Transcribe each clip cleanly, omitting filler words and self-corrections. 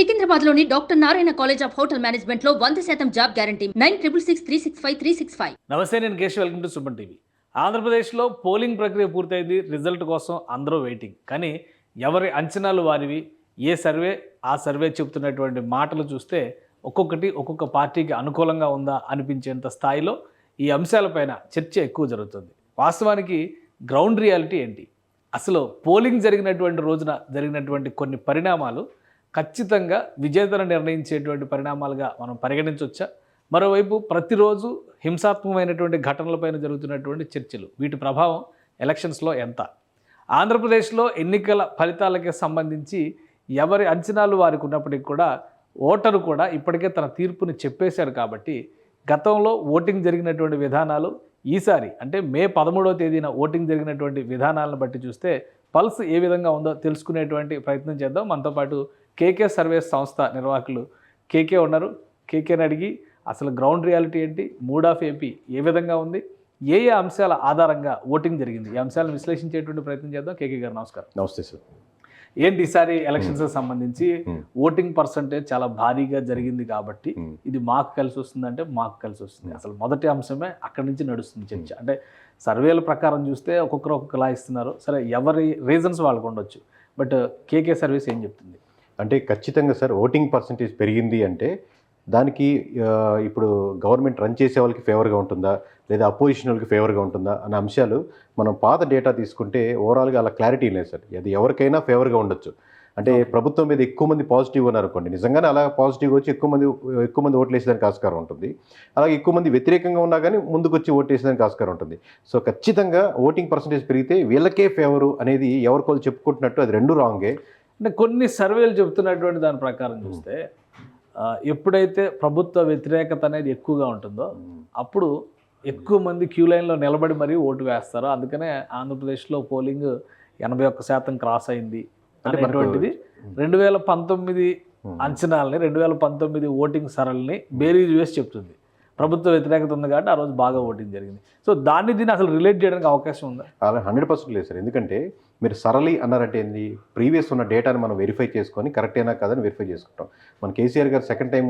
సికింద్రాబాద్లోని doctor Narayana college of hotel మేనేజ్మెంట్లో 100% job guarantee 966365 నమస్తే, నేను Keshav. Welcome to Suman TV. ఆంధ్రప్రదేశ్లో పోలింగ్ ప్రక్రియ పూర్తయింది. రిజల్ట్ కోసం అందరూ వెయిటింగ్. కానీ ఎవరి అంచనాలు వారివి. ఏ సర్వే ఆ సర్వే చెబుతున్నటువంటి మాటలు చూస్తే ఒక్కొక్కటి ఒక్కొక్క పార్టీకి అనుకూలంగా ఉందా అనిపించేంత స్థాయిలో ఈ అంశాలపైన చర్చ ఎక్కువ జరుగుతుంది. వాస్తవానికి గ్రౌండ్ రియాలిటీ ఏంటి, అసలు పోలింగ్ జరిగినటువంటి రోజున జరిగినటువంటి కొన్ని పరిణామాలు ఖచ్చితంగా విజేతను నిర్ణయించేటువంటి పరిణామాలుగా మనం పరిగణించవచ్చా? మరోవైపు ప్రతిరోజు హింసాత్మకమైనటువంటి ఘటనలపైన జరుగుతున్నటువంటి చర్చలు, వీటి ప్రభావం ఎలక్షన్స్లో ఎంత? ఆంధ్రప్రదేశ్లో ఎన్నికల ఫలితాలకి సంబంధించి ఎవరి అంచనాలు వారికి ఉన్నప్పటికీ కూడా ఓటరు కూడా ఇప్పటికే తన తీర్పుని చెప్పేశారు. కాబట్టి గతంలో ఓటింగ్ జరిగినటువంటి విధానాలు ఈసారి అంటే మే 13వ తేదీన ఓటింగ్ జరిగినటువంటి విధానాలను బట్టి చూస్తే పల్స్ ఏ విధంగా ఉందో తెలుసుకునేటువంటి ప్రయత్నం చేద్దాం. మనతో పాటు కేకే సర్వేస్ సంస్థ నిర్వాహకులు కేకే ఉన్నారు. కేకేని అడిగి అసలు గ్రౌండ్ రియాలిటీ ఏంటి, మూడ్ ఆఫ్ ఏపీ ఏ విధంగా ఉంది, ఏ ఏ అంశాల ఆధారంగా ఓటింగ్ జరిగింది, ఈ అంశాలను విశ్లేషించేటువంటి ప్రయత్నం చేద్దాం. కేకే గారు నమస్కారం. నమస్తే సార్. ఏంటి ఈసారి ఎలక్షన్స్కి సంబంధించి ఓటింగ్ పర్సంటేజ్ చాలా భారీగా జరిగింది కాబట్టి ఇది మాకు కలిసి వస్తుందంటే మాకు కలిసి వస్తుంది. అసలు మొదటి అంశమే అక్కడి నుంచి నడుస్తుంది చర్చ. అంటే సర్వేల ప్రకారం చూస్తే ఒక్కొక్కరు ఒక్కొక్కలా ఇస్తున్నారు. సరే, ఎవరి రీజన్స్ వాళ్ళకు ఉండొచ్చు. బట్ కేకే సర్వీస్ ఏం చెప్తుంది అంటే ఖచ్చితంగా సార్ ఓటింగ్ పర్సంటేజ్ పెరిగింది అంటే దానికి ఇప్పుడు గవర్నమెంట్ రన్ చేసే వాళ్ళకి ఫేవర్గా ఉంటుందా లేదా అపోజిషన్ వాళ్ళకి ఫేవర్గా ఉంటుందా అనే అంశాలు మనం పాత డేటా తీసుకుంటే ఓవరాల్గా అలా క్లారిటీ లేదు సార్. అది ఎవరికైనా ఫేవర్గా ఉండొచ్చు. అంటే ప్రభుత్వం మీద ఎక్కువ మంది పాజిటివ్ ఉన్నారనుకోండి, నిజంగానే అలా పాజిటివ్ వచ్చి ఎక్కువ మంది ఓట్లు వేసేదానికి ఆస్కారం ఉంటుంది. అలాగే ఎక్కువ మంది వ్యతిరేకంగా ఉన్నా కానీ ముందుకు వచ్చి ఓటు వేసేదానికి ఆస్కారం ఉంటుంది. సో ఖచ్చితంగా ఓటింగ్ పర్సంటేజ్ పెరిగితే వీళ్ళకే ఫేవరు అనేది ఎవరికోళ్ళు చెప్పుకుంటున్నట్టు అది రెండు రాంగే. అంటే కొన్ని సర్వేలు చెబుతున్నటువంటి దాని ప్రకారం చూస్తే ఎప్పుడైతే ప్రభుత్వ వ్యతిరేకత అనేది ఎక్కువగా ఉంటుందో అప్పుడు ఎక్కువ మంది క్యూ లైన్లో నిలబడి మరీ ఓటు వేస్తారు. అందుకనే ఆంధ్రప్రదేశ్లో పోలింగ్ 81% క్రాస్ అయింది అనేటువంటిది 2019 అంచనాలని 2019 ఓటింగ్ సరళిని బేరీజ్ వేసి చెప్తుంది. ప్రభుత్వ వ్యతిరేకత ఉంది కాబట్టి ఆ రోజు బాగా ఓటింగ్ జరిగింది. సో దీన్ని అసలు రిలేట్ చేయడానికి అవకాశం ఉందా? అలా 100% లేదు సార్. ఎందుకంటే మీరు సరళి అన్నారంటే ఏంది, ప్రీవియస్ ఉన్న డేటాను మనం వెరిఫై చేసుకొని కరెక్ట్ అయినా కాదని వెరిఫై చేసుకుంటాం. మన కేసీఆర్ గారు సెకండ్ టైం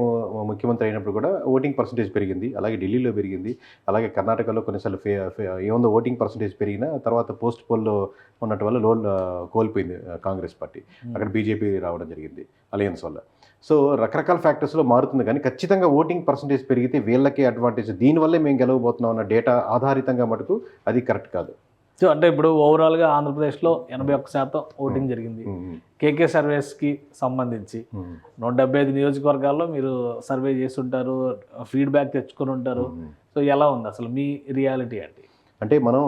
ముఖ్యమంత్రి అయినప్పుడు కూడా ఓటింగ్ పర్సంటేజ్ పెరిగింది, అలాగే ఢిల్లీలో పెరిగింది, అలాగే కర్ణాటకలో కొన్నిసార్లు ఏముందో ఓటింగ్ పర్సంటేజ్ పెరిగినా తర్వాత పోస్ట్ పోల్లో ఉన్నట్టు వల్ల కోల్పోయింది కాంగ్రెస్ పార్టీ. అక్కడ బీజేపీ రావడం జరిగింది అలయన్స్ వల్ల. సో రకరకాల ఫ్యాక్టర్స్లో మారుతుంది. కానీ ఖచ్చితంగా ఓటింగ్ పర్సంటేజ్ పెరిగితే వీళ్ళకే అడ్వాంటేజ్, దీనివల్లే మేము గెలవబోతున్నాం అన్న డేటా ఆధారితంగా మటుకు అది కరెక్ట్ కాదు. సో అంటే ఇప్పుడు ఓవరాల్గా ఆంధ్రప్రదేశ్లో 81% ఓటింగ్ జరిగింది. కేకే సర్వేస్కి సంబంధించి 175 నియోజకవర్గాల్లో మీరు సర్వే చేసి ఉంటారు, ఫీడ్బ్యాక్ తెచ్చుకొని ఉంటారు. సో ఎలా ఉంది అసలు మీ రియాలిటీ ఏంటి? అంటే మనం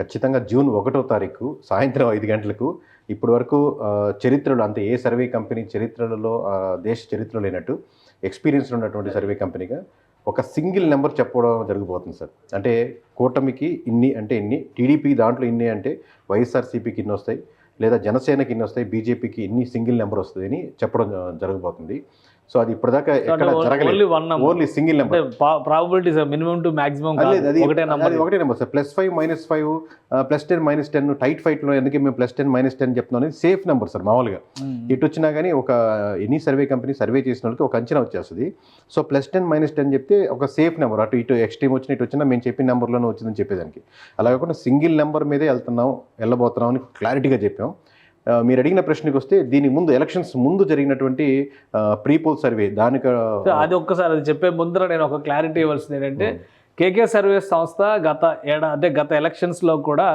ఖచ్చితంగా జూన్ 1వ తారీఖు సాయంత్రం 5 గంటలకు ఇప్పటి వరకు చరిత్రలో అంటే ఏ సర్వే కంపెనీ చరిత్రలో దేశ చరిత్రలో లేనట్టు ఎక్స్పీరియన్స్ ఉన్నటువంటి సర్వే కంపెనీగా ఒక సింగిల్ నెంబర్ చెప్పడం జరగబోతుంది సార్. అంటే కూటమికి ఇన్ని అంటే ఇన్ని, టీడీపీ దాంట్లో ఇన్ని అంటే వైఎస్ఆర్సీపీకి ఇన్ని వస్తాయి, లేదా జనసేనకి ఇన్ని వస్తాయి, బీజేపీకి ఇన్ని సింగిల్ నెంబర్ వస్తుంది అని చెప్పడం జరగబోతుంది. సో అది ఇప్పటిదాకా ఎక్కడ జరగలేదు. Only single number. Probability minimum to maximum ఒకటే నెంబర్ సార్. +5 -5 +10 -10 టైట్ ఫైట్లో ఎందుకు మేము +10 -10 చెప్తున్నాం అనేది సేఫ్ నెంబర్ సార్. మామూలుగా ఇటు వచ్చినా కానీ ఒక ఎనీ సర్వే కంపెనీ సర్వే చేసిన వాళ్ళకి ఒక అంచనా వచ్చేస్తుంది. సో +10 -10 చెప్తే ఒక సేఫ్ నెంబర్, అటు ఇటు ఎక్స్ట్రీమ్ వచ్చిన ఇటు వచ్చినా మేము చెప్పిన నెంబర్లోనే వచ్చిందని చెప్పేదానికి. అలా కాకుండా సింగిల్ నెంబర్ మీదే వెళ్ళబోతున్నాం అని క్లారిటీగా చెప్పాం. మీరు అడిగిన ప్రశ్నకి వస్తే దీనికి ముందు ఎలక్షన్స్ ముందు జరిగినటువంటి ప్రీపోల్ సర్వే దానికి అది ఒక్కసారి అది చెప్పే ముందర నేను ఒక క్లారిటీ ఇవ్వాల్సింది ఏంటంటే కేకే సర్వేస్ సంస్థ గత ఎలక్షన్స్లో కూడా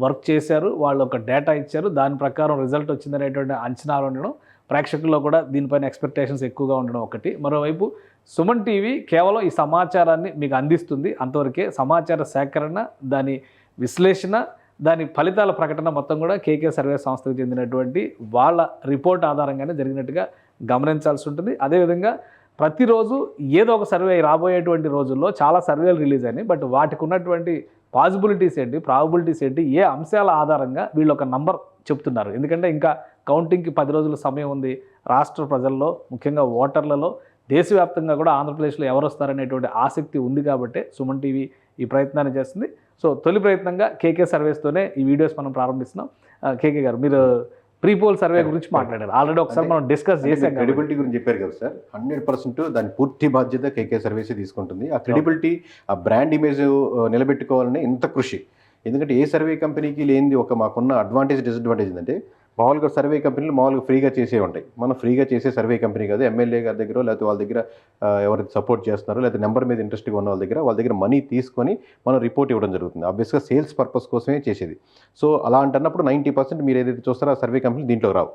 వర్క్ చేశారు. వాళ్ళు ఒక డేటా ఇచ్చారు, దాని ప్రకారం రిజల్ట్ వచ్చిందనేటువంటి అంచనాలు ఉండడం, ప్రేక్షకుల్లో కూడా దీనిపైన ఎక్స్పెక్టేషన్స్ ఎక్కువగా ఉండడం ఒకటి. మరోవైపు సుమన్ టీవీ కేవలం ఈ సమాచారాన్ని మీకు అందిస్తుంది, అంతవరకే. సమాచార సేకరణ, దాని విశ్లేషణ, దాని ఫలితాల ప్రకటన మొత్తం కూడా కేకే సర్వే సంస్థకు చెందినటువంటి వాళ్ళ రిపోర్ట్ ఆధారంగానే జరిగినట్టుగా గమనించాల్సి ఉంటుంది. అదేవిధంగా ప్రతిరోజు ఏదో ఒక సర్వే రాబోయేటువంటి రోజుల్లో చాలా సర్వేలు రిలీజ్ అయినాయి. బట్ వాటికి ఉన్నటువంటి పాసిబిలిటీస్ ఏంటి, ప్రాబబిలిటీస్ ఏంటి, ఏ అంశాల ఆధారంగా వీళ్ళు ఒక నంబర్ చెప్తున్నారు. ఎందుకంటే ఇంకా కౌంటింగ్కి 10 రోజుల సమయం ఉంది. రాష్ట్ర ప్రజల్లో, ముఖ్యంగా ఓటర్లలో, దేశవ్యాప్తంగా కూడా ఆంధ్రప్రదేశ్లో ఎవరు వస్తారనేటువంటి ఆసక్తి ఉంది కాబట్టి సుమన్ టీవీ ఈ ప్రయత్నాన్ని చేస్తుంది. సో తొలి ప్రయత్నంగా కేకే సర్వేస్తోనే ఈ వీడియోస్ మనం ప్రారంభిస్తున్నాం. కేకే గారు, మీరు ప్రీపోల్ సర్వే గురించి మాట్లాడారు. ఆల్రెడీ ఒకసారి మనం డిస్కస్ చేసాం. క్రెడిబిలిటీ గురించి చెప్పారు కదా సార్, 100% దాని పూర్తి బాధ్యత కేకే సర్వీసే తీసుకుంటుంది. ఆ క్రెడిబిలిటీ, ఆ బ్రాండ్ ఇమేజ్ నిలబెట్టుకోవాలని ఇంత కృషి. ఎందుకంటే ఏ సర్వే కంపెనీకి లేనిది ఒక మాకున్న అడ్వాంటేజ్ డిసడ్వాంటేజ్ ఏంటంటే, మామూలుగా సర్వే కంపెనీలు మామూలుగా ఫ్రీగా చేసే ఉంటాయి. మనం ఫ్రీగా చేసే సర్వే కంపెనీ కాదు, ఎమ్మెల్యే గారి దగ్గర లేకపోతే వాళ్ళ దగ్గర ఎవరైతే సపోర్ట్ చేస్తున్నారో లేకపోతే నెంబర్ మీద ఇంట్రెస్ట్గా ఉన్న వాళ్ళ దగ్గర మనీ తీసుకొని మనం రిపోర్ట్ ఇవ్వడం జరుగుతుంది. ఆబ్వియస్గా సేల్స్ పర్పస్ కోసమే చేసేది. సో అలా అంటున్నప్పుడు 90% మీరు ఏదైతే చూస్తారో ఆ సర్వే కంపెనీ దీంట్లో రావు.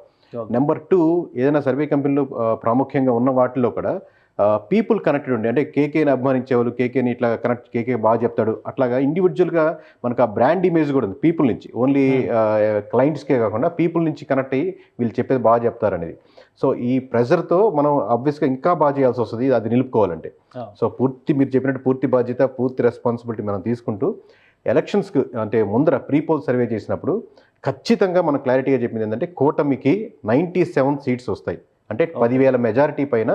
నెంబర్ 2, ఏదైనా సర్వే కంపెనీలో ప్రాముఖ్యంగా ఉన్న వాటిల్లో కూడా పీపుల్ కనెక్టెడ్ ఉండి, అంటే కేకేని అభిమానించే వాళ్ళు కేకేని ఇట్లా కనెక్ట్, కేకే బాగా చెప్తాడు అట్లాగా ఇండివిజువల్గా మనకు ఆ బ్రాండ్ ఇమేజ్ కూడా ఉంది పీపుల్ నుంచి. ఓన్లీ క్లయింట్స్కే కాకుండా పీపుల్ నుంచి కనెక్ట్ అయ్యి వీళ్ళు చెప్పేది బాగా చెప్తారనేది. సో ఈ ప్రెజర్తో మనం ఆబ్వియస్గా ఇంకా బాగా చేయాల్సి వస్తుంది అది నిలుపుకోవాలంటే. సో మీరు చెప్పినట్టు పూర్తి బాధ్యత, పూర్తి రెస్పాన్సిబిలిటీ మనం తీసుకుంటూ ఎలక్షన్స్కి అంటే ముందర ప్రీపోల్ సర్వే చేసినప్పుడు ఖచ్చితంగా మనం క్లారిటీగా చెప్పింది ఏంటంటే, కూటమికి 97 సీట్స్ వస్తాయి. అంటే 10,000 మెజారిటీ పైన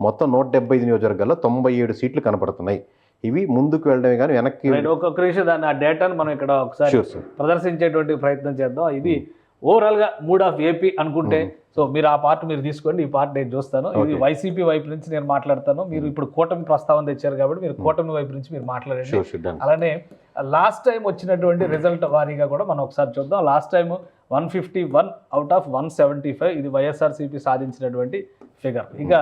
మొత్తం 175 నియోజకవర్గాల్లో 97 సీట్లు కనపడుతున్నాయి. ఇవి ముందుకు వెళ్ళడమే కానీ వెనక్కి. ఒక్కొక్క విషయం దాన్ని ఆ డేటాను మనం ఇక్కడ ఒకసారి ప్రదర్శించేటువంటి ప్రయత్నం చేద్దాం. ఇది ఓవరాల్గా మూడ్ ఆఫ్ ఏపీ అనుకుంటే, సో మీరు ఆ పార్ట్ మీరు తీసుకోండి, ఈ పార్ట్ నేను చూస్తాను. ఇది వైసీపీ వైపు నుంచి నేను మాట్లాడతాను. మీరు ఇప్పుడు కూటమి ప్రస్తావన తెచ్చారు కాబట్టి మీరు కూటమి వైపు నుంచి మీరు మాట్లాడండి. అలానే లాస్ట్ టైం వచ్చినటువంటి రిజల్ట్ వారీగా కూడా మనం ఒకసారి చూద్దాం. లాస్ట్ టైం 151 అవుట్ ఆఫ్ 175 ఇది వైఎస్ఆర్సీపీ సాధించినటువంటి ఫిగర్. ఇక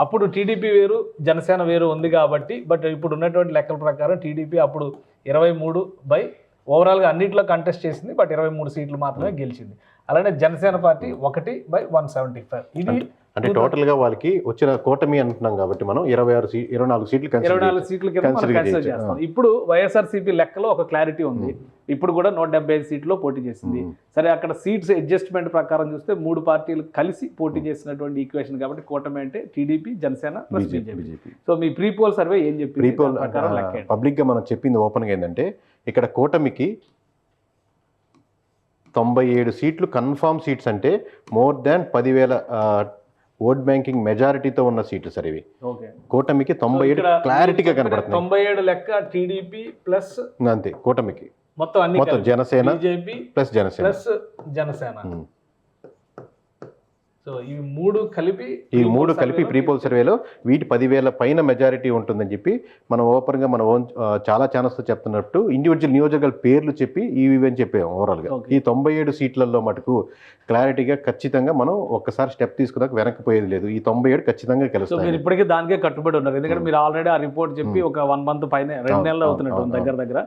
అప్పుడు టీడీపీ వేరు, జనసేన వేరు ఉంది కాబట్టి, బట్ ఇప్పుడు ఉన్నటువంటి లెక్కల ప్రకారం టీడీపీ అప్పుడు 23 ఓవరాల్గా అన్నింటిలో కంటెస్ట్ చేసింది, బట్ 23 సీట్లు మాత్రమే గెలిచింది. అలానే జనసేన పార్టీ 1/175. ఇది అంటే టోటల్గా వాళ్ళకి వచ్చిన కూటమి అంటున్నాం కాబట్టి మనం 24 సీట్లు కన్సిడర్ చేస్తాం. ఇప్పుడు వైఎస్ఆర్సీపీ లెక్కలో ఒక క్లారిటీ ఉంది. ఇప్పుడు కూడా 175 సీట్లో పోటీ చేసింది. సరే, అక్కడ సీట్స్ అడ్జస్ట్మెంట్ ప్రకారం చూస్తే 3 పార్టీలు కలిసి పోటీ చేసినటువంటి ఈక్వేషన్ కాబట్టి కూటమి అంటే TDP, Janasena plus BJP. So మీ ప్రీపోల్ సర్వే ఏం చెప్పింది? ప్రీపోల్ పబ్లిక్గా మనం చెప్పింది ఓపెన్గా ఏంటంటే, ఇక్కడ కూటమికి 97 సీట్లు కన్ఫామ్ సీట్స్, అంటే మోర్ దాన్ 10,000 ఓట్ బ్యాంకింగ్ మెజారిటీతో ఉన్న సీట్లు సార్ ఇవి. కూటమికి 97 క్లారిటీగా కనబడుతుంది. 97 లెక్క టీడీపీ ప్లస్ అంతే కూటమికి మొత్తం Janasena BJP plus Janasena. So ఈ మూడు కలిపి ప్రీపోల్ సర్వేలో వీటి 10,000 పైన మెజారిటీ ఉంటుందని చెప్పి మనం ఓపెన్గా మనం చాలా ఛానల్స్తో చెప్తున్నట్టు ఇండివిజువల్ నియోజకవర్గాల పేర్లు చెప్పి ఇవి అని చెప్పాము. ఓవరాల్గా ఈ 97 సీట్లలో మటుకు క్లారిటీగా ఖచ్చితంగా మనం ఒక్కసారి స్టెప్ తీసుకున్నాక వెనక్కిపోయేది లేదు. ఈ 97 ఖచ్చితంగా కలుస్తాయి. మీరు ఇప్పటికీ దానికే కట్టుబడి ఉన్నారు. ఎందుకంటే మీరు ఆల్రెడీ ఆ రిపోర్ట్ చెప్పి ఒక 1 మంత్ పైన 2 నెలలు అవుతున్నట్టు దగ్గర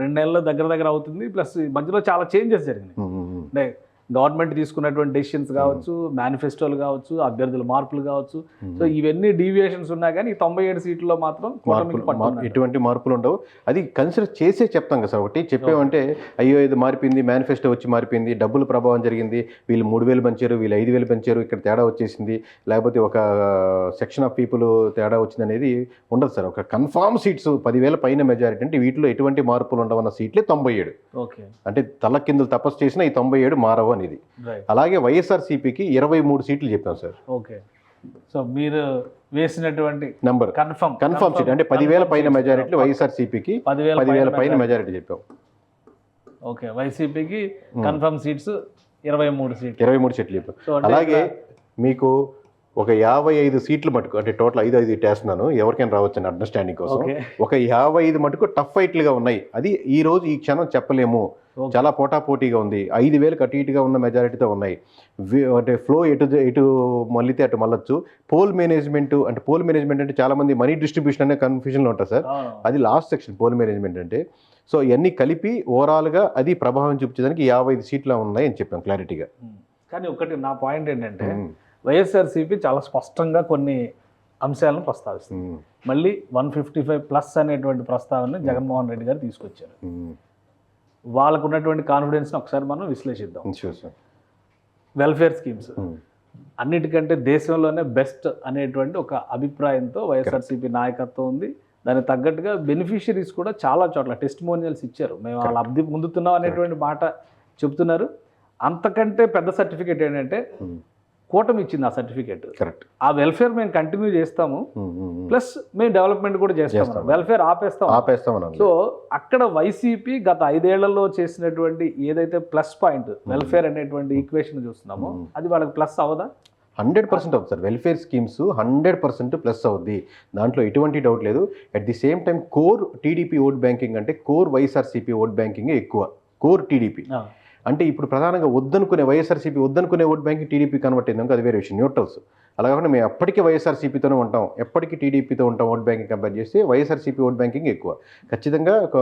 2 నెలలు దగ్గర అవుతుంది. ప్లస్ మధ్యలో చాలా చేంజెస్ జరిగినాయి. గవర్నమెంట్ తీసుకున్నటువంటి డెసిషన్స్ కావచ్చు, మేనిఫెస్టోలు కావచ్చు, అభ్యర్థుల మార్పులు కావచ్చు. సో ఇవన్నీ డీవియేషన్స్ ఉన్నా కానీ 97 సీట్లలో మాత్రం ఎటువంటి మార్పులు ఉండవు. అది కన్సిడర్ చేసే చెప్తాం కదా సార్. ఒకటి చెప్పామంటే అయ్యో ఇది మారిపోయింది, మేనిఫెస్టో వచ్చి మారిపోయింది, డబ్బులు ప్రభావం జరిగింది, వీళ్ళు 3,000 పెంచారు, వీళ్ళు 5,000 పెంచారు, ఇక్కడ తేడా వచ్చేసింది, లేకపోతే ఒక సెక్షన్ ఆఫ్ పీపుల్ తేడా వచ్చింది అనేది ఉండదు సార్. ఒక కన్ఫామ్ సీట్స్ 10,000 పైన మెజారిటీ, అంటే వీటిలో ఎటువంటి మార్పులు ఉండవన్న సీట్లే 97. అంటే తల కిందలు తపస్సు చేసిన ఈ 97 మారవు అనేది. అలాగే వైఎస్ఆర్సీపీకి 23 సీట్లు చెప్పాం సార్. ఓకే, సో మీరు వేసినటువంటి నంబర్ కన్ఫర్మ్ సీట్ అంటే 10,000 పైన మెజారిటీ వైఎస్ఆర్సీపీకి 10,000 పైన మెజారిటీ చెప్పాం. ఓకే, వైసీపీకి కన్ఫర్మ్ సీట్స్ 23 సీట్లు చెప్పాం. అలాగే మీకు ఒక 55 సీట్లు మటుకు, అంటే టోటల్ 5 టేస్తున్నాను, ఎవరికైనా రావచ్చు అని అండర్స్టాండింగ్ కోసం. ఒక 55 మటుకు టఫ్ ఫైట్లుగా ఉన్నాయి. అది ఈ రోజు ఈ క్షణం చెప్పలేము, చాలా పోటాపోటీగా ఉంది. 5,000 అటు ఇటుగా ఉన్న మెజారిటీతో ఉన్నాయి. అంటే ఫ్లో ఎటు మళ్ళీతే అటు మళ్ళొచ్చు. పోల్ మేనేజ్మెంట్ అంటే చాలా మంది మనీ డిస్ట్రిబ్యూషన్ అనే కన్ఫ్యూజన్లో ఉంటారు సార్. అది లాస్ట్ సెక్షన్ పోల్ మేనేజ్మెంట్ అంటే. సో ఇవన్నీ కలిపి ఓవరాల్గా అది ప్రభావం చూపించడానికి 55 సీట్లు ఉన్నాయి అని చెప్పాం క్లారిటీగా. కానీ ఒకటి నా పాయింట్ ఏంటంటే, వైఎస్ఆర్సీపీ చాలా స్పష్టంగా కొన్ని అంశాలను ప్రస్తావిస్తుంది. మళ్ళీ 155+ అనేటువంటి ప్రస్తావనని జగన్మోహన్ రెడ్డి గారు తీసుకొచ్చారు. వాళ్ళకు ఉన్నటువంటి కాన్ఫిడెన్స్ని ఒకసారి మనం విశ్లేషిద్దాం. వెల్ఫేర్ స్కీమ్స్ అన్నిటికంటే దేశంలోనే బెస్ట్ అనేటువంటి ఒక అభిప్రాయంతో వైఎస్ఆర్సీపీ నాయకత్వం ఉంది. దానికి తగ్గట్టుగా బెనిఫిషియరీస్ కూడా చాలా చోట్ల టెస్టిమోనియల్స్ ఇచ్చారు. మేము వాళ్ళ లబ్ధి పొందుతున్నాం అనేటువంటి మాట చెప్తున్నారు. అంతకంటే పెద్ద సర్టిఫికేట్ ఏంటంటే కూటమి ఇచ్చింది ఆ సర్టిఫికేట్. కరెక్ట్. ఆ వెల్ఫేర్ మేము కంటిన్యూ చేస్తాము, ప్లస్ మేము డెవలప్మెంట్ కూడా చేస్తాము, వెల్ఫేర్ ఆపేస్తాం. సో అక్కడ వైసీపీ గత 5 ఏళ్లలో చేసినటువంటి ఏదైతే ప్లస్ పాయింట్ వెల్ఫేర్ అనేటువంటి ఈక్వేషన్ చూస్తున్నామో అది వాళ్ళకి ప్లస్ అవదా? 100% అవుతుంది సార్. వెల్ఫేర్ స్కీమ్స్ 100% ప్లస్ అవుద్ది, దాంట్లో ఎటువంటి డౌట్ లేదు. At the same time core TDP vote banking అంటే కోర్ వైఎస్ఆర్సీపీ ఓట్ బ్యాంకింగ్ ఎక్కువ. కోర్ టీడీపీ అంటే ఇప్పుడు ప్రధానంగా వైఎస్ఆర్సీపీ వద్దనుకునే ఓట్ బ్యాంకింగ్ టీడీపీ కన్వర్ట్ అయిందాక అది వేరే విషయం, న్యూట్రల్స్. అలా కాకుండా మేము ఎప్పటికీ వైఎస్ఆర్సీపీతోనే ఉంటాం, ఎప్పటికీ టీడీపీతో ఉంటాం ఓట్ బ్యాంకింగ్ కంపేర్ చేస్తే వైఎస్ఆర్సీపీ ఓట్ బ్యాంకింగ్ ఎక్కువ. ఖచ్చితంగా ఒక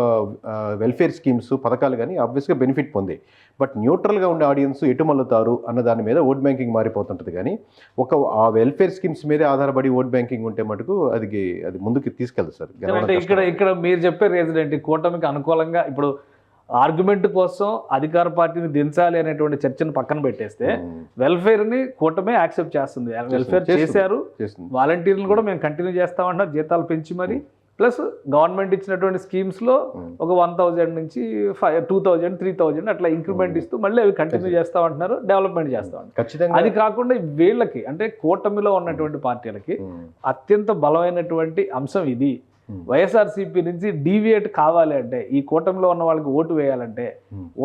వెల్ఫేర్ స్కీమ్స్ పథకాలు కానీ ఆబ్వియస్గా బెనిఫిట్ పొందే. బట్ న్యూట్రల్గా ఉండే ఆడియన్స్ ఎటు మల్లుతారు అన్న దాని మీద ఓట్ బ్యాంకింగ్ మారిపోతుంటుంది. కానీ ఆ వెల్ఫేర్ స్కీమ్స్ మీదే ఆధారపడి ఓట్ బ్యాంకింగ్ ఉంటే మటుకు అది ముందుకు తీసుకెళ్తుంది సార్. ఇక్కడ మీరు చెప్పే రీజన్ ఏంటి? కూటమికి అనుకూలంగా ఇప్పుడు ఆర్గ్యుమెంట్ కోసం అధికార పార్టీని దించాలి అనేటువంటి చర్చను పక్కన పెట్టేస్తే వెల్ఫేర్ ని కూటమే యాక్సెప్ట్ చేస్తుంది. వెల్ఫేర్ చేశారు, వాలంటీర్లు కూడా మేము కంటిన్యూ చేస్తామంటున్నారు, జీతాలు పెంచి మరి. ప్లస్ గవర్నమెంట్ ఇచ్చినటువంటి స్కీమ్స్ లో ఒక 1000 నుంచి 2000, 3000 అట్లా ఇంక్రిమెంట్ ఇస్తూ మళ్ళీ అవి కంటిన్యూ చేస్తామంటున్నారు, డెవలప్మెంట్ చేస్తామంటారు. అది కాకుండా వీళ్ళకి అంటే కూటమిలో ఉన్నటువంటి పార్టీలకి అత్యంత బలమైనటువంటి అంశం ఇది. వైఎస్ఆర్సీపీ నుంచి డీవియేట్ కావాలి అంటే, ఈ కూటమిలో ఉన్న వాళ్ళకి ఓటు వేయాలంటే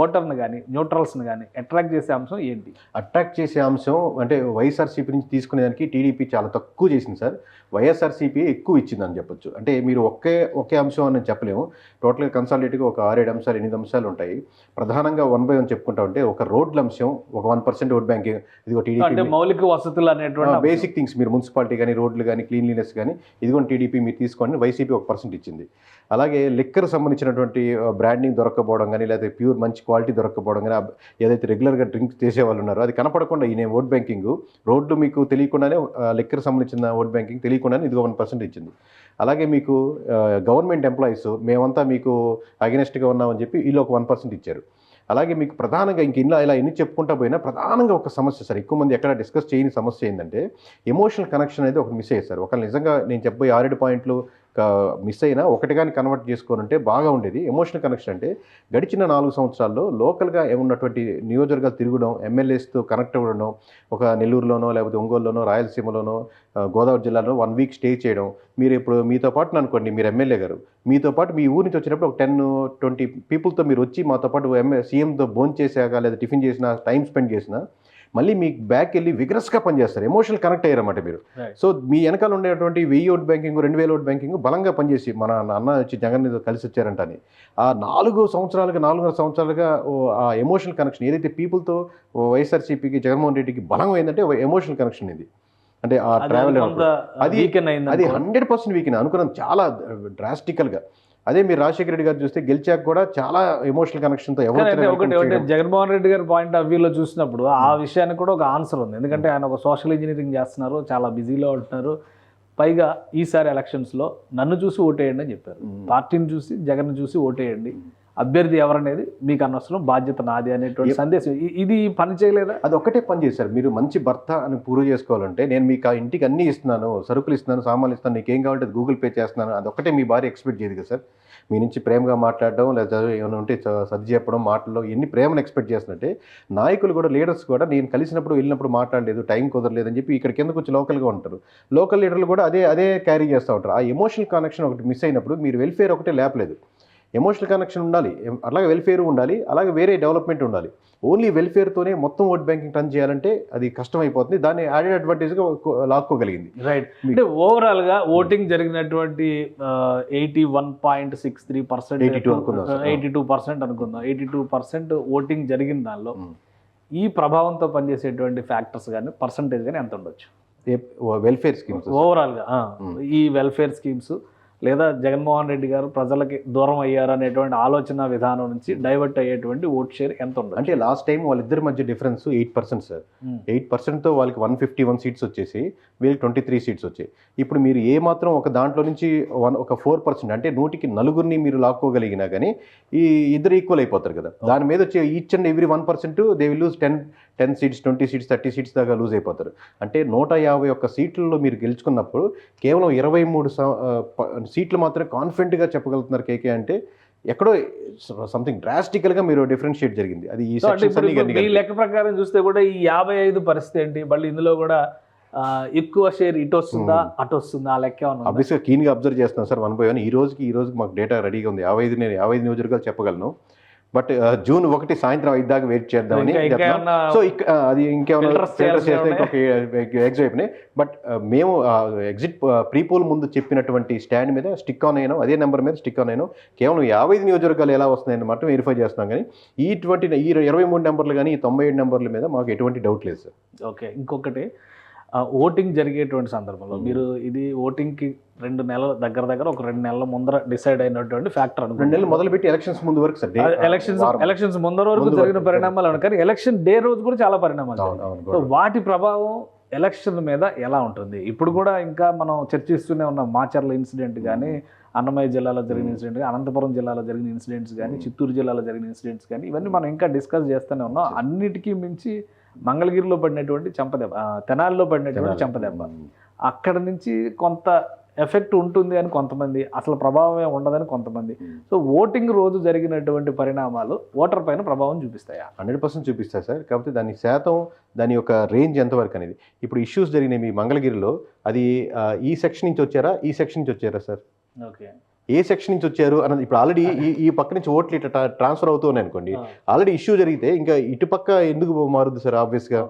ఓటర్ని కానీ న్యూట్రల్స్ని కానీ అట్రాక్ట్ చేసే అంశం ఏంటి? అట్రాక్ట్ చేసే అంశం అంటే వైఎస్ఆర్సీపీ నుంచి తీసుకునేదానికి టీడీపీ చాలా తక్కువ చేసింది సార్. వైఎస్ఆర్సీపీ ఎక్కువ ఇచ్చిందని చెప్పొచ్చు. అంటే మీరు ఒకే అంశం అని చెప్పలేము. టోటల్గా కన్సాలిడేట్గా ఒక 6-7 అంశాలు 8 అంశాలు ఉంటాయి. ప్రధానంగా 1 by 1 చెప్పుకుంటా ఉంటే ఒక రోడ్ల అంశం, ఒక 1% ఓట్ బ్యాంకింగ్, ఇదిగో టీడీపీ మౌలిక వసతులు అనేటువంటి బేసిక్ థింగ్స్, మీరు మున్సిపాలిటీ కానీ రోడ్లు కానీ క్లీన్లీనెస్ కానీ ఇదిగో టీడీపీ మీరు తీసుకోండి, వైసీపీ 1% ఇచ్చింది. అలాగే లిక్కర్ సంబంధించినటువంటి బ్రాండింగ్ దొరక్కపోవడం కానీ, లేదా ప్యూర్ మంచి క్వాలిటీ దొరక్కపోవడం కానీ, ఏదైతే రెగ్యులర్గా డ్రింక్ చేసే వాళ్ళు ఉన్నారో అది కనపడకుండా ఈయన ఓట్ బ్యాంకింగ్, రోడ్లు మీకు తెలియకుండానే లిక్కర్ సంబంధించిన ఓట్ బ్యాంకింగ్ తెలియకుండానే ఇదిగో 1% ఇచ్చింది. అలాగే మీకు గవర్నమెంట్ ఎంప్లాయీస్ మేమంతా మీకు అగెనెస్ట్గా ఉన్నామని చెప్పి వీళ్ళు ఒక 1% ఇచ్చారు. అలాగే మీకు ప్రధానంగా ఇలా ఎన్ని చెప్పుకుంటా పోయినా ప్రధానంగా ఒక సమస్య సార్, ఎక్కువ మంది ఎక్కడ డిస్కస్ చేయని సమస్య ఏంటంటే ఎమోషనల్ కనెక్షన్ అనేది ఒకటి మిస్ అయ్యేది సార్. ఒకళ్ళు నిజంగా నేను చెప్పబోయే 6 పాయింట్లు మిస్ అయినా ఒకటి కానీ కన్వర్ట్ చేసుకోనంటే బాగా ఉండేది. ఎమోషనల్ కనెక్షన్ అంటే గడిచిన 4 సంవత్సరాల్లో లోకల్గా ఉన్నటువంటి నియోజకవర్గాలు తిరగడం, ఎమ్మెల్యేస్తో కనెక్ట్ అవ్వడం, ఒక నెల్లూరులోనో లేకపోతే ఒంగోలులోనో రాయలసీమలోనో గోదావరి జిల్లాలో 1 వీక్ స్టే చేయడం. మీరు ఇప్పుడు మీతో పాటు అనుకోండి, మీరు ఎమ్మెల్యే గారు మీతో పాటు మీ ఊరి నుంచి వచ్చినప్పుడు ఒక 10-20 పీపుల్తో మీరు వచ్చి మాతో పాటు సీఎంతో భోజనం చేసాక లేదా టిఫిన్ చేసినా, టైం స్పెండ్ చేసినా మళ్ళీ మీకు బ్యాక్ వెళ్ళి విగ్రస్గా పనిచేస్తారు. ఎమోషనల్ కనెక్ట్ అయ్యారన్నమాట మీరు. సో మీ వెనకాల ఉండేటువంటి 1000 ఓట్ బ్యాంకింగ్ 2000 ఓట్ బ్యాంకింగ్ బలంగా పనిచేసి మన అన్న వచ్చి జగన్ కలిసి వచ్చారంట అని ఆ 4.5 సంవత్సరాలుగా ఆ ఎమోషనల్ కనెక్షన్ ఏదైతే పీపుల్తో వైఎస్ఆర్సీపీకి జగన్మోహన్ రెడ్డికి బలం అయిందంటే ఎమోషనల్ కనెక్షన్ ఇది. అంటే ఆ ట్రావెల్ అది 100% వీక్ అనుకున్నాం చాలా డ్రాస్టికల్గా. అదే మీరు రాజశేఖర రెడ్డి గారు చూస్తే గెలిచాక కూడా చాలా ఎమోషనల్ కనెక్షన్తో జగన్మోహన్ రెడ్డి గారి పాయింట్ ఆఫ్ వ్యూలో చూసినప్పుడు ఆ విషయానికి కూడా ఒక ఆన్సర్ ఉంది. ఎందుకంటే ఆయన ఒక సోషల్ ఇంజనీరింగ్ చేస్తున్నారు, చాలా బిజీలో ఉంటున్నారు. పైగా ఈసారి ఎలక్షన్స్లో నన్ను చూసి ఓటేయండి అని చెప్పారు. పార్టీని చూసి జగన్ చూసి ఓటేయండి, అభ్యర్థి ఎవరనేది మీకు అనవసరం, బాధ్యత నాది అనేటువంటి సందేశం. ఇది పని చేయలేదా? అది ఒక్కటే పని చేశారు. మీరు మంచి భర్త అని ప్రూవ్ చేసుకోవాలంటే నేను మీకు ఆ ఇంటికి అన్నీ ఇస్తున్నాను, సరుకులు ఇస్తున్నాను, సామాన్లు ఇస్తాను, నీకు ఏం కావాలంటే గూగుల్ పే చేస్తున్నాను, అది ఒక్కటే మీ భార్య ఎక్స్పెక్ట్ చేయదు కదా సార్. మీ నుంచి ప్రేమగా మాట్లాడడం లేదా ఏమైనా ఉంటే సర్ది చెప్పడం, మాటల్లో ఎన్ని ప్రేమను ఎక్స్పెక్ట్ చేస్తున్నట్టే నాయకులు కూడా, లీడర్స్ కూడా నేను కలిసినప్పుడు వెళ్ళినప్పుడు మాట్లాడలేదు, టైం కుదరలేదు అని చెప్పి ఇక్కడ కిందకు వచ్చి లోకల్గా ఉంటారు. లోకల్ లీడర్లు కూడా అదే క్యారీ చేస్తూ ఉంటారు. ఆ ఎమోషనల్ కనెక్షన్ ఒకటి మిస్ అయినప్పుడు మీరు వెల్ఫేర్ ఒకటే లేపలేదు. ఎమోషనల్ కనెక్షన్ ఉండాలి, అలాగే వెల్ఫేర్ ఉండాలి, అలాగే వేరే డెవలప్మెంట్ ఉండాలి. ఓన్లీ వెల్ఫేర్తోనే మొత్తం ఓట్ బ్యాంకింగ్ రన్ చేయాలంటే అది కష్టమైపోతుంది. దాన్ని యాడెడ్ అడ్వాంటేజ్గా లాక్కోగలిగింది. రైట్. అంటే ఓవరాల్గా ఓటింగ్ జరిగినటువంటి 81.63%, 82% అనుకుందాం, 82% ఓటింగ్ జరిగిన దానిలో ఈ ప్రభావంతో పనిచేసేటువంటి ఫ్యాక్టర్స్ కానీ పర్సంటేజ్ కానీ ఎంత ఉండొచ్చు? వెల్ఫేర్ స్కీమ్స్ ఓవరాల్గా ఈ వెల్ఫేర్ స్కీమ్స్ లేదా జగన్మోహన్ రెడ్డి గారు ప్రజలకి దూరం అయ్యారు అనేటువంటి ఆలోచన విధానం నుంచి డైవర్ట్ అయ్యేటువంటి ఓట్ షేర్ ఎంత ఉండదు? అంటే లాస్ట్ టైం వాళ్ళిద్దరి మధ్య డిఫరెన్స్ 8% సార్. 8%తో వాళ్ళకి 151 సీట్స్ వచ్చేసి వీళ్ళకి 23 సీట్స్ వచ్చాయి. ఇప్పుడు మీరు ఏ మాత్రం ఒక దాంట్లో నుంచి ఒక 4% అంటే 100కి 4 మీరు లాక్కోగలిగినా కానీ ఈ ఇద్దరు ఈక్వల్ అయిపోతారు కదా. దాని మీద వచ్చే each and every 1% they will lose 10 seats, 20 seats, 30 seats దాకా లూజ్ అయిపోతారు. అంటే 151 సీట్లలో మీరు గెలుచుకున్నప్పుడు కేవలం 23 సీట్లు మాత్రమే కాన్ఫిడెంట్గా చెప్పగలుగుతున్నారు కేకే అంటే ఎక్కడో సంథింగ్ డ్రాస్టికల్గా మీరు డిఫరెన్షియేట్ జరిగింది. అది ఈ సెక్షన్స్ అన్ని మీ లెక్క ప్రకారం చూస్తే కూడా ఈ 55 పరిస్థితి ఏంటి? మళ్ళీ ఇందులో కూడా ఎక్కువ షేర్ ఇటు వస్తుందా అటు వస్తుందా ఆ లెక్క ఏమన్నా? ఆబ్వియస్గా కీన్గా అబ్జర్వ్ చేస్తున్నాను సార్ 1 by 1. ఈ రోజుకి మాకు డేటా రెడీగా ఉంది. 55 నియోజకవర్గాలు చెప్పగలను. బట్ June 1 సాయంత్రం 5 దాకా వెయిట్ చేద్దామని. సో అది ఇంకేమైనా ఎగ్జిట్ అయిపోయినాయి. బట్ మేము ఎగ్జిట్ ప్రీపోల్ ముందు చెప్పినటువంటి స్టాండ్ మీద స్టిక్ ఆన్ అయినాం, అదే నెంబర్ మీద స్టిక్ ఆన్ అయినాం. కేవలం 55 నియోజకవర్గాలు ఎలా వస్తున్నాయని మాత్రం వెరిఫై చేస్తున్నాం. కానీ ఈ 23 నెంబర్లు కానీ ఈ 97 నెంబర్ల మీద మాకు ఎటువంటి డౌట్ లేదు సార్. ఓకే, ఇంకొకటి ఓటింగ్ జరిగేటువంటి సందర్భంలో మీరు ఇది ఓటింగ్కి 2 నెలల దగ్గర ఒక 2 నెలల ముందర డిసైడ్ అయినటువంటి ఫ్యాక్టర్ 2 నెలలు మొదలుపెట్టి ఎలక్షన్స్ ముందు వరకు సార్. ఎలక్షన్స్ ముందర వరకు జరిగిన పరిణామాలు అను, కానీ ఎలక్షన్ డే రోజు కూడా చాలా పరిణామాలు. సో వాటి ప్రభావం ఎలక్షన్ మీద ఎలా ఉంటుంది? ఇప్పుడు కూడా ఇంకా మనం చర్చిస్తూనే ఉన్నాం. మాచర్ల ఇన్సిడెంట్ కానీ, అన్నమయ్య జిల్లాలో జరిగిన ఇన్సిడెంట్, అనంతపురం జిల్లాలో జరిగిన ఇన్సిడెంట్స్ కానీ, చిత్తూరు జిల్లాలో జరిగిన ఇన్సిడెంట్స్ కానీ, ఇవన్నీ మనం ఇంకా డిస్కస్ చేస్తూనే ఉన్నాం. అన్నిటికీ మించి మంగళగిరిలో పడినటువంటి చెంపదెబ్బ, తెనాలిలో పడినటువంటి చెంపదెబ్బ, అక్కడ నుంచి కొంత ఎఫెక్ట్ ఉంటుంది అని కొంతమంది, అసలు ప్రభావమే ఉండదని కొంతమంది. సో ఓటింగ్ రోజు జరిగినటువంటి పరిణామాలు ఓటర్ పైన ప్రభావం చూపిస్తాయా? 100% చూపిస్తాయి సార్. కాకపోతే దాని శాతం, దాని యొక్క రేంజ్ ఎంతవరకు అనేది. ఇప్పుడు ఇష్యూస్ జరిగినాయి మీ మంగళగిరిలో, అది ఈ సెక్షన్ నుంచి వచ్చారా, ఈ సెక్షన్ నుంచి వచ్చారా సార్? ఓకే, ఏ సెక్షన్ నుంచి వచ్చారు అన్నది. ఇప్పుడు ఆల్రెడీ ఈ పక్క నుంచి ఓట్లు ఇట్లా ట్రాన్స్ఫర్ అవుతూ ఉన్నాయి అనుకోండి, ఆల్రెడీ ఇష్యూ జరిగితే ఇంకా ఇటుపక్క ఎందుకు మారుద్ది సార్? ఆబ్వియస్గా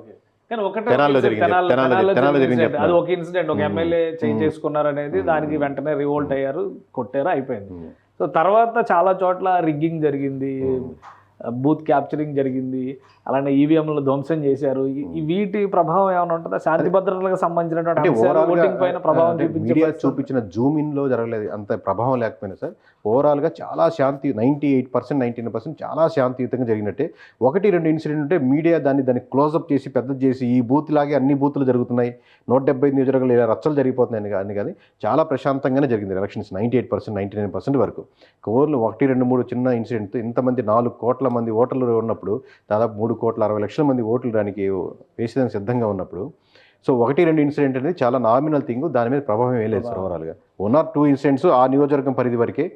అది ఒక ఇన్సిడెంట్, ఒక ఎమ్మెల్యే చేంజ్ చేసుకున్నారు అనేది, దానికి వెంటనే రివోల్ట్ అయ్యారు, కొట్టారు, అయిపోయింది. సో తర్వాత చాలా చోట్ల రిగ్గింగ్ జరిగింది, బూత్ క్యాప్చరింగ్ జరిగింది, అలానే ఈవీఎంలు ధ్వంసం చేశారు. వీటి ప్రభావం ఏమైనా ఉంటుందా? శాంతి భద్రతలకు సంబంధించినటువంటి ఓటింగ్ పైన ప్రభావం చూపించిన జూమ్ ఇన్ లో జరగలేదు, అంత ప్రభావం లేకపోయినా సార్ ఓవరాల్ గా చాలా శాంతి 98%, 99% చాలా శాంతియుతంగా జరిగినట్టే. 1-2 ఇన్సిడెంట్ ఉంటే మీడియా దాన్ని క్లోజ్అప్ చేసి పెద్దది చేసి ఈ బూత్ లాగే అన్ని బూతులు జరుగుతున్నాయి, 175 నియోజకవర్గాలు ఇలా రచ్చలు జరిగిపోతున్నాయని కానీ చాలా ప్రశాంతంగానే జరిగింది ఎలక్షన్స్ 98%, 99% వరకు. ఓన్లీ 1-2-3 చిన్న ఇన్సిడెంట్, ఇంతమంది 4 కోట్ల మంది ఓటర్లు ఉన్నప్పుడు, దాదాపు 3,60,00,000 మంది ఓట్లు దానికి వేసేదానికి సిద్ధంగా ఉన్నప్పుడు, సో 1-2 ఇన్సిడెంట్ అనేది చాలా నామినల్ థింగ్, దాని మీద ప్రభావం ఏం లేదు సార్. ఓవరాల్గా 1 or 2 ఇన్సిడెంట్స్ ఆ నియోజకవర్గం పరిధి వరకే,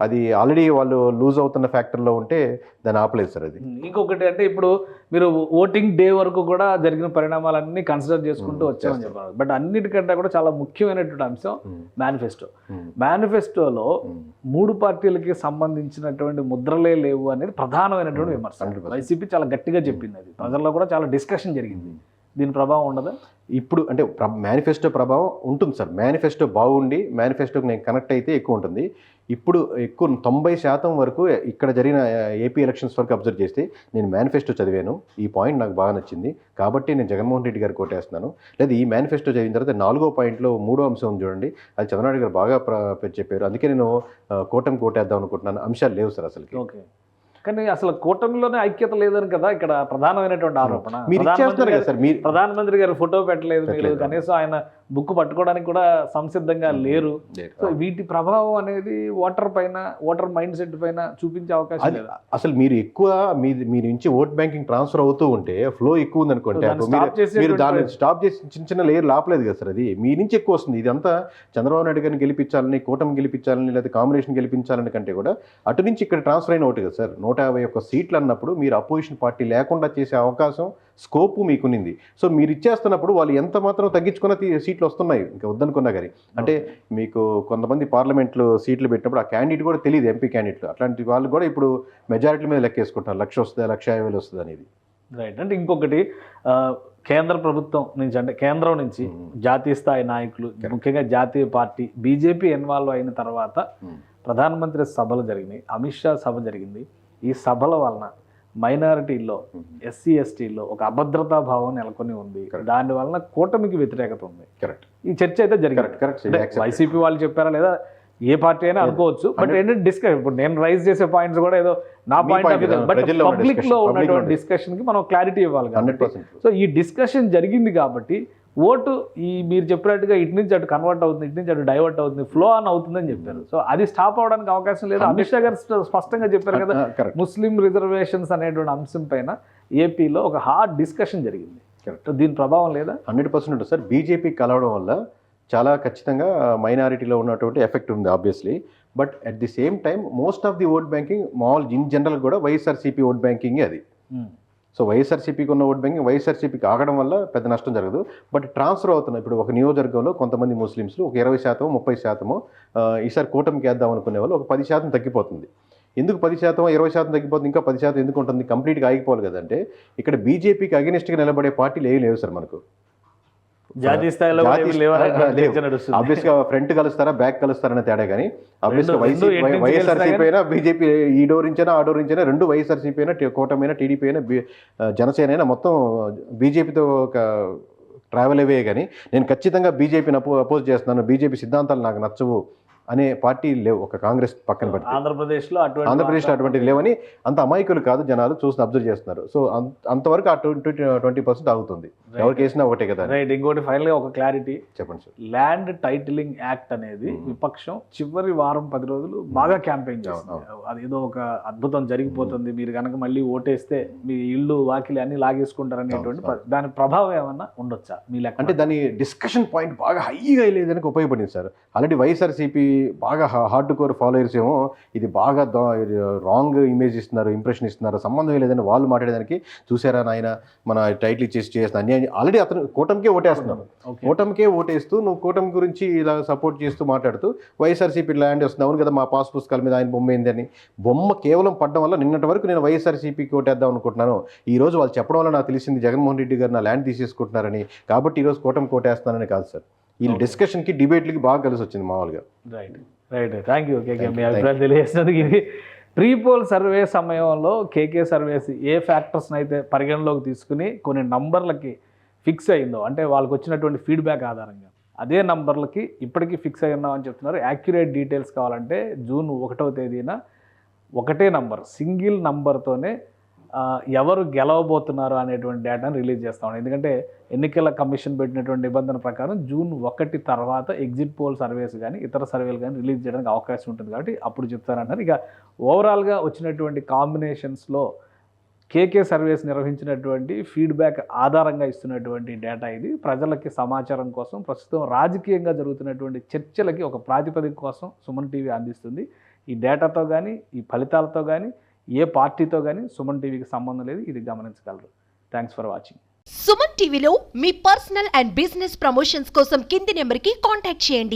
అది ఆల్రెడీ వాళ్ళు లూజ్ అవుతున్న ఫ్యాక్టర్లో ఉంటే దాన్ని ఆపలేదు సార్. అది ఇంకొకటి అంటే ఇప్పుడు మీరు ఓటింగ్ డే వరకు కూడా జరిగిన పరిణామాలన్నీ కన్సిడర్ చేసుకుంటూ వచ్చామని చెప్పారు. బట్ అన్నిటికంటే కూడా చాలా ముఖ్యమైనటువంటి అంశం మేనిఫెస్టోలో 3 పార్టీలకి సంబంధించినటువంటి ముద్రలే లేవు అనేది ప్రధానమైనటువంటి విమర్శ. వైసీపీ చాలా గట్టిగా చెప్పింది, అది ప్రజల్లో కూడా చాలా డిస్కషన్ జరిగింది. దీని ప్రభావం ఉండదా? ఇప్పుడు అంటే మేనిఫెస్టో ప్రభావం ఉంటుంది సార్. మేనిఫెస్టో బాగుండి మేనిఫెస్టోకి నేను కనెక్ట్ అయితే ఎక్కువ ఉంటుంది. ఇప్పుడు ఎక్కువ 90% వరకు ఇక్కడ జరిగిన ఏపీ ఎలక్షన్స్ వరకు అబ్జర్వ్ చేస్తే నేను మేనిఫెస్టో చదివాను, ఈ పాయింట్ నాకు బాగా నచ్చింది కాబట్టి నేను జగన్మోహన్ రెడ్డి గారు కోటేస్తున్నాను. లేదా ఈ మేనిఫెస్టో చదివిన తర్వాత 4వ పాయింట్లో 3వ అంశం ఉంది చూడండి, అది చంద్రబాబు గారు బాగా చెప్పారు, అందుకే నేను కూటమి కోటేద్దాం అనుకుంటున్నాను. అంశాలు లేవు సార్ అసలుకి. ఓకే, కానీ అసలు కూటమిలోనే ఐక్యత లేదని కదా ఇక్కడ ప్రధానమైనటువంటి ఆరోపణ. ప్రధానమంత్రి గారు ఫోటో పెట్టలేదు, మీరు కనీసం ఆయన బుక్ పట్టుకోవడానికి కూడా సంసిద్ధంగా లేరు. సో వీటి ప్రభావం అనేది ఓటర్ పైన, ఓటర్ మైండ్ సెట్ పైన చూపించే అవకాశం లేదు. అసలు మీరు ఎక్కువ మీ నుంచి ఓట్ బ్యాంకింగ్ ట్రాన్స్ఫర్ అవుతూ ఉంటే, ఫ్లో ఎక్కువ ఉంది అనుకోండి, మీరు దాన్ని స్టాప్ చేసి చిన్న లేయర్ లాపలేదు కదా సార్. అది మీ నుంచి ఎక్కువ వస్తుంది. ఇదంతా చంద్రబాబు నాయుడు గారిని గెలిపించాలని, కూటమి గెలిపించాలని, లేదా కాంబినేషన్ గెలిపించాలని కంటే కూడా అటు నుంచి ఇక్కడ ట్రాన్స్ఫర్ అయిన ఒకటి కదా సార్. 151 సీట్లు అన్నప్పుడు మీరు అపోజిషన్ పార్టీ లేకుండా చేసే అవకాశం, స్కోపు మీకునింది. సో మీరు ఇచ్చేస్తున్నప్పుడు వాళ్ళు ఎంత మాత్రం తగ్గించుకున్న సీట్లు వస్తున్నాయి, ఇంకా వద్దనుకున్నా కానీ. అంటే మీకు కొంతమంది పార్లమెంట్లో సీట్లు పెట్టినప్పుడు ఆ క్యాండిడేట్ కూడా తెలియదు, ఎంపీ క్యాండిడేట్లు, అట్లాంటి వాళ్ళు కూడా ఇప్పుడు మెజారిటీ మీద లెక్కేసుకుంటారు, 1,00,000 వస్తుంది, 1,50,000 వస్తుంది అనేది. రైట్. అంటే ఇంకొకటి కేంద్ర ప్రభుత్వం నుంచి, అంటే కేంద్రం నుంచి జాతీయ స్థాయి నాయకులు, ముఖ్యంగా జాతీయ పార్టీ బీజేపీ ఇన్వాల్వ్ అయిన తర్వాత ప్రధానమంత్రి సభలు జరిగినాయి, అమిత్ షా సభ జరిగింది. ఈ సభల వలన మైనారిటీల్లో, ఎస్సీ ఎస్టీల్లో ఒక అభద్రతా భావం నెలకొని ఉంది. దాని వలన కూటమికి వ్యతిరేకత ఉంది. ఈ చర్చ అయితే జరిగింది. వైసీపీ వాళ్ళు చెప్పారా లేదా ఏ పార్టీ అయినా అనుకోవచ్చు. బట్ ఏంటంటే డిస్కషన్, ఇప్పుడు నేను రైజ్ చేసే పాయింట్స్ కూడా ఏదో నా point of view, but public లో ఉన్నటువంటి డిస్కషన్ కి మనం క్లారిటీ ఇవ్వాలి కాబట్టి. సో ఈ డిస్కషన్ జరిగింది కాబట్టి ఓటు ఈ మీరు చెప్పినట్టుగా ఇటు నుంచి అటు కన్వర్ట్ అవుతుంది, ఇటు నుంచి అటు డైవర్ట్ అవుతుంది, ఫ్లో ఆన్ అవుతుందని చెప్పారు. సో అది స్టాప్ అవడానికి అవకాశం లేదు. అమిత్ షా గారు స్పష్టంగా చెప్పారు కదా, ముస్లిం రిజర్వేషన్స్ అనేటువంటి అంశం పైన ఏపీలో ఒక హార్డ్ డిస్కషన్ జరిగింది. దీని ప్రభావం లేదా? 100% సార్. బీజేపీ కలవడం వల్ల చాలా ఖచ్చితంగా మైనారిటీలో ఉన్నటువంటి ఎఫెక్ట్ ఉంది. Obviously but at the same time most of the vote banking మామూలు ఇన్ జనరల్ కూడా వైఎస్ఆర్సీపీ ఓట్ బ్యాంకింగే అది. సో వైఎస్ఆర్సీపీకి ఉన్న ఓట్ బ్యాంకింగ్ వైఎస్ఆర్సీపీకి ఆగడం వల్ల పెద్ద నష్టం జరగదు. బట్ ట్రాన్స్ఫర్ అవుతున్నాయి. ఇప్పుడు ఒక నియోజకవర్గంలో కొంతమంది ముస్లిమ్స్లు ఒక 20%, 30% ఈసారి కూటమికి వేద్దాం అనుకునే వాళ్ళు ఒక 10% తగ్గిపోతుంది. ఎందుకు 10%, 20% తగ్గిపోతుంది, ఇంకా 10% ఎందుకు ఉంటుంది, కంప్లీట్గా ఆగిపోవాలి కదంటే ఇక్కడ బీజేపీకి అగెనిస్ట్గా నిలబడే పార్టీలు ఏమి లేవు సార్ మనకు. జాతీయ స్థాయిలో ఆబ్వియస్గా ఫ్రంట్ కలుస్తారా బ్యాక్ కలుస్తారనే తేడా, కానీ ఆబ్వియస్గా వైఎస్ఆర్సీపీ అయినా బీజేపీ ఈ డోర్ నుంచైనా ఆ డోర్ నుంచైనా రెండు వైఎస్ఆర్సీపీ అయినా కూటమి టీడీపీ అయినా జనసేన అయినా మొత్తం బీజేపీతో ఒక ట్రావెల్ అవే. కానీ నేను ఖచ్చితంగా బీజేపీని అపోజ్ చేస్తున్నాను, బీజేపీ సిద్ధాంతాలు నాకు నచ్చవు అనే పార్టీ లేవు. ఒక కాంగ్రెస్ పక్కన పెట్టి ఆంధ్రప్రదేశ్లో అటువంటి లేవని అంత అమాయకులు కాదు, జనాలు చూసి అబ్జర్వ్ చేస్తున్నారు. సో అంతవరకు ఆ 20% ఆగుతుంది. ఎవరికి వేసినా ఒకటే కదా. రైట్. ఇంకోటి ఫైనల్ గా ఒక క్లారిటీ చెప్పండి సార్. ల్యాండ్ టైటిలింగ్ యాక్ట్ అనేది విపక్షం చివరి వారం 10 రోజులు బాగా క్యాంపెయిన్ చేస్తుంది. అదేదో ఒక అద్భుతం జరిగిపోతుంది, మీరు కనుక మళ్ళీ ఓటేస్తే మీ ఇల్లు వాకిలి అన్ని లాగేసుకుంటారు అనేటువంటి దాని ప్రభావం ఏమన్నా ఉండొచ్చా మీ లెక్క? అంటే దాని డిస్కషన్ పాయింట్ బాగా హైగా లేదానికి ఉపయోగపడింది సార్. ఆల్రెడీ వైఎస్ఆర్సీపీ బాగా హార్డ్ కోర్ ఫాలోయర్స్ ఏమో ఇది బాగా రాంగ్ ఇమేజ్ ఇస్తున్నారు, ఇంప్రెషన్ ఇస్తున్నారు, సంబంధం లేదని వాళ్ళు మాట్లాడేదానికి చూసారా నాయన మన టైటిల్ ఇచ్చేసి చేసిన అన్యాయం. ఆల్రెడీ అతను కూటమికే ఓటేస్తున్నాడు, కూటమికే ఓటేస్తూ నువ్వు కూటమి గురించి ఇలా సపోర్ట్ చేస్తూ మాట్లాడుతూ వైఎస్ఆర్సీపీ ల్యాండ్ వస్తుంది, అవును కదా మా పాస్ పుస్తకాల మీద ఆయన బొమ్మ ఏందని బొమ్మ కేవలం పడ్డం వల్ల నిన్నటి వరకు నేను వైఎస్ఆర్సీపీకి ఓటేద్దాం అనుకుంటున్నాను, ఈ రోజు వాళ్ళు చెప్పడం వల్ల నాకు తెలిసింది జగన్మోహన్ రెడ్డి గారు నా ల్యాండ్ తీసేసుకుంటున్నారని, కాబట్టి ఈరోజు కూటమికి ఓటేస్తున్నానని కాదు సార్. ఈ డిస్కషన్కి డిబేట్లకి బాగా కలిసి వచ్చింది మామూలుగా. Right right. థ్యాంక్ యూ కేకే, మీ అభిప్రాయం తెలియజేసినందుకు. ఇది ప్రీపోల్ సర్వే సమయంలో కేకే సర్వేస్ ఏ ఫ్యాక్టర్స్ని అయితే పరిగణలోకి తీసుకుని కొన్ని నంబర్లకి ఫిక్స్ అయిందో, అంటే వాళ్ళకి వచ్చినటువంటి ఫీడ్బ్యాక్ ఆధారంగా అదే నంబర్లకి ఇప్పటికీ ఫిక్స్ అయి ఉన్నామని చెప్తున్నారు. యాక్యురేట్ డీటెయిల్స్ కావాలంటే జూన్ 1వ తేదీన ఒకటే నంబర్, సింగిల్ నంబర్తోనే ఎవరు గెలవబోతున్నారు అనేటువంటి డేటాను రిలీజ్ చేస్తా ఉన్నాం. ఎందుకంటే ఎన్నికల కమిషన్ పెట్టినటువంటి నిబంధన ప్రకారం జూన్ 1 తర్వాత ఎగ్జిట్ పోల్ సర్వేస్ కానీ ఇతర సర్వేలు కానీ రిలీజ్ చేయడానికి అవకాశం ఉంటుంది, కాబట్టి అప్పుడు చెప్తారంటారు. ఇక ఓవరాల్గా వచ్చినటువంటి కాంబినేషన్స్లో కేకే సర్వేస్ నిర్వహించినటువంటి ఫీడ్బ్యాక్ ఆధారంగా ఇస్తున్నటువంటి డేటా ఇది. ప్రజలకి సమాచారం కోసం, ప్రస్తుతం రాజకీయంగా జరుగుతున్నటువంటి చర్చలకి ఒక ప్రాతిపదిక కోసం సుమన్ టీవీ అందిస్తుంది. ఈ డేటాతో కానీ ఈ ఫలితాలతో కానీ ఏ పార్టీతో కానీ సుమన్ టీవీకి సంబంధం లేదు, ఇది గమనించగలరు. Thanks for watching. సుమన్ టీవీలో మీ పర్సనల్ అండ్ బిజినెస్ ప్రమోషన్స్ కోసం కింది నెంబర్కి కాంటాక్ట్ చేయండి.